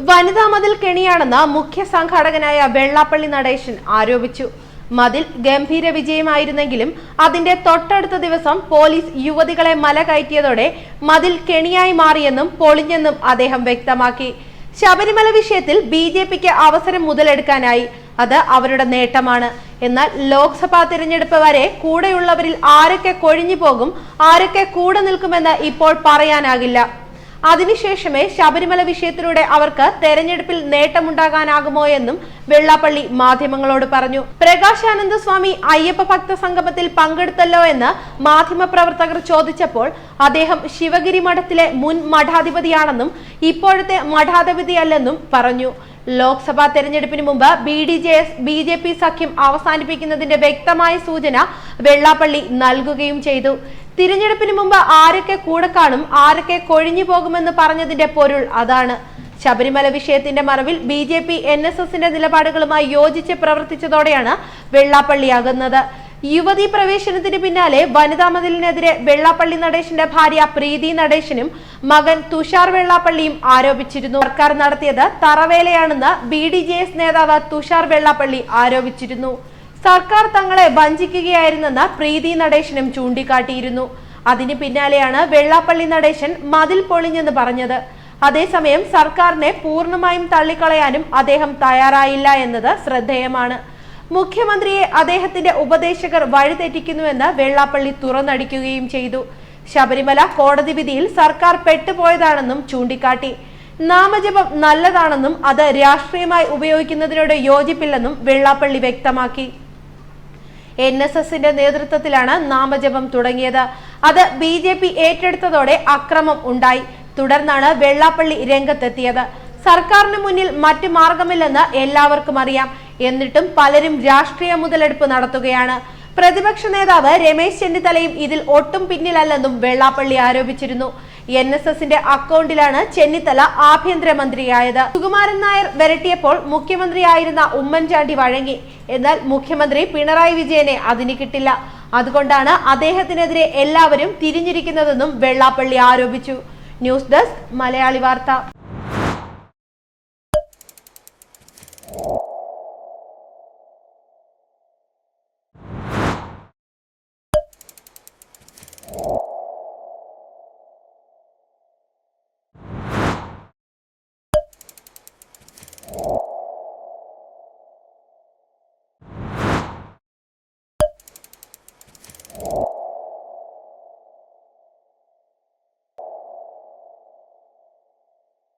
വനിതാ മതിൽ കെണിയാണെന്ന് മുഖ്യ സംഘാടകനായ വെള്ളാപ്പള്ളി നടേശൻ ആരോപിച്ചു. മതിൽ ഗംഭീര വിജയമായിരുന്നെങ്കിലും അതിന്റെ തൊട്ടടുത്ത ദിവസം പോലീസ് യുവതികളെ മല കയറ്റിയതോടെ മതിൽ കെണിയായി മാറിയെന്നും പൊളിഞ്ഞെന്നും അദ്ദേഹം വ്യക്തമാക്കി. ശബരിമല വിഷയത്തിൽ BJPക്ക് അവസരം മുതലെടുക്കാനായി. അത് അവരുടെ നേട്ടമാണ്. എന്നാൽ ലോക്സഭാ തിരഞ്ഞെടുപ്പ് വരെ കൂടെയുള്ളവരിൽ ആരൊക്കെ കൊഴിഞ്ഞു പോകും, ആരൊക്കെ കൂടെ നിൽക്കുമെന്ന് ഇപ്പോൾ പറയാനാകില്ല. അതിനുശേഷമേ ശബരിമല വിഷയത്തിലൂടെ അവർക്ക് തെരഞ്ഞെടുപ്പിൽ നേട്ടമുണ്ടാകാനാകുമോ എന്നും വെള്ളാപ്പള്ളി മാധ്യമങ്ങളോട് പറഞ്ഞു. പ്രകാശാനന്ദ സ്വാമി അയ്യപ്പ ഭക്ത സംഗമത്തിൽ പങ്കെടുത്തല്ലോ എന്ന് മാധ്യമപ്രവർത്തകർ ചോദിച്ചപ്പോൾ അദ്ദേഹം ശിവഗിരി മഠത്തിലെ മുൻ മഠാധിപതിയാണെന്നും ഇപ്പോഴത്തെ മഠാധിപതിയല്ലെന്നും പറഞ്ഞു. ലോക്സഭാ തെരഞ്ഞെടുപ്പിന് മുമ്പ് BJP സഖ്യം അവസാനിപ്പിക്കുന്നതിന്റെ വ്യക്തമായ സൂചന വെള്ളാപ്പള്ളി നൽകുകയും ചെയ്തു. തിരഞ്ഞെടുപ്പിന് മുമ്പ് ആരൊക്കെ കൂടെ കാണും, ആരൊക്കെ കൊഴിഞ്ഞു പോകുമെന്ന് പറഞ്ഞതിന്റെ പൊരുൾ അതാണ്. ശബരിമല വിഷയത്തിന്റെ മറവിൽ BJP NSSന്റെ നിലപാടുകളുമായി യോജിച്ച് പ്രവർത്തിച്ചതോടെയാണ് വെള്ളാപ്പള്ളി അകന്നത്. യുവതീ പ്രവേശനത്തിന് പിന്നാലെ വനിതാ മതിലിനെതിരെ വെള്ളാപ്പള്ളി നടേശന്റെ ഭാര്യ പ്രീതി നടേശനും മകൻ തുഷാർ വെള്ളാപ്പള്ളിയും ആരോപിച്ചിരുന്നു. സർക്കാർ നടത്തിയത് തറവേലയാണെന്ന് BDJS നേതാവ് തുഷാർ വെള്ളാപ്പള്ളി ആരോപിച്ചിരുന്നു. സർക്കാർ തങ്ങളെ വഞ്ചിക്കുകയായിരുന്നെന്ന് പ്രീതി നടേശനും ചൂണ്ടിക്കാട്ടിയിരുന്നു. അതിന് പിന്നാലെയാണ് വെള്ളാപ്പള്ളി നടേശൻ മതിൽ പൊളിഞ്ഞെന്ന് പറഞ്ഞത്. അതേസമയം സർക്കാരിനെ പൂർണ്ണമായും തള്ളിക്കളയാനും അദ്ദേഹം തയ്യാറായില്ല എന്നത് ശ്രദ്ധേയമാണ്. മുഖ്യമന്ത്രിയെ അദ്ദേഹത്തിന്റെ ഉപദേശകർ വഴിതെറ്റിക്കുന്നുവെന്ന് വെള്ളാപ്പള്ളി തുറന്നടിക്കുകയും ചെയ്തു. ശബരിമല കോടതി വിധിയിൽ സർക്കാർ പെട്ടുപോയതാണെന്നും ചൂണ്ടിക്കാട്ടി. നാമജപം നല്ലതാണെന്നും അത് രാഷ്ട്രീയമായി ഉപയോഗിക്കുന്നതിനോട് യോജിപ്പില്ലെന്നും വെള്ളാപ്പള്ളി വ്യക്തമാക്കി. NSSന്റെ നേതൃത്വത്തിലാണ് നാമജപം തുടങ്ങിയത്. അത് BJP ഏറ്റെടുത്തതോടെ അക്രമം ഉണ്ടായി. തുടർന്നാണ് വെള്ളാപ്പള്ളി രംഗത്തെത്തിയത്. സർക്കാരിന് മുന്നിൽ മറ്റു മാർഗമില്ലെന്ന് എല്ലാവർക്കും അറിയാം. എന്നിട്ടും പലരും രാഷ്ട്രീയ മുതലെടുപ്പ് നടത്തുകയാണ്. പ്രതിപക്ഷ നേതാവ് രമേശ് ചെന്നിത്തലയും ഇതിൽ ഒട്ടും പിന്നിലല്ലെന്നും വെള്ളാപ്പള്ളി ആരോപിച്ചിരുന്നു. NSSന്റെ അക്കൗണ്ടിലാണ് ചെന്നിത്തല ആഭ്യന്തരമന്ത്രിയായത്. സുകുമാരൻ നായർ വരട്ടിയപ്പോൾ മുഖ്യമന്ത്രിയായിരുന്ന ഉമ്മൻചാണ്ടി വഴങ്ങി. എന്നാൽ മുഖ്യമന്ത്രി പിണറായി വിജയനെ അതിന് കിട്ടില്ല. അതുകൊണ്ടാണ് അദ്ദേഹത്തിനെതിരെ എല്ലാവരും തിരിഞ്ഞിരിക്കുന്നതെന്നും വെള്ളാപ്പള്ളി ആരോപിച്ചു. ന്യൂസ് ഡെസ്ക് മലയാളി വാർത്ത.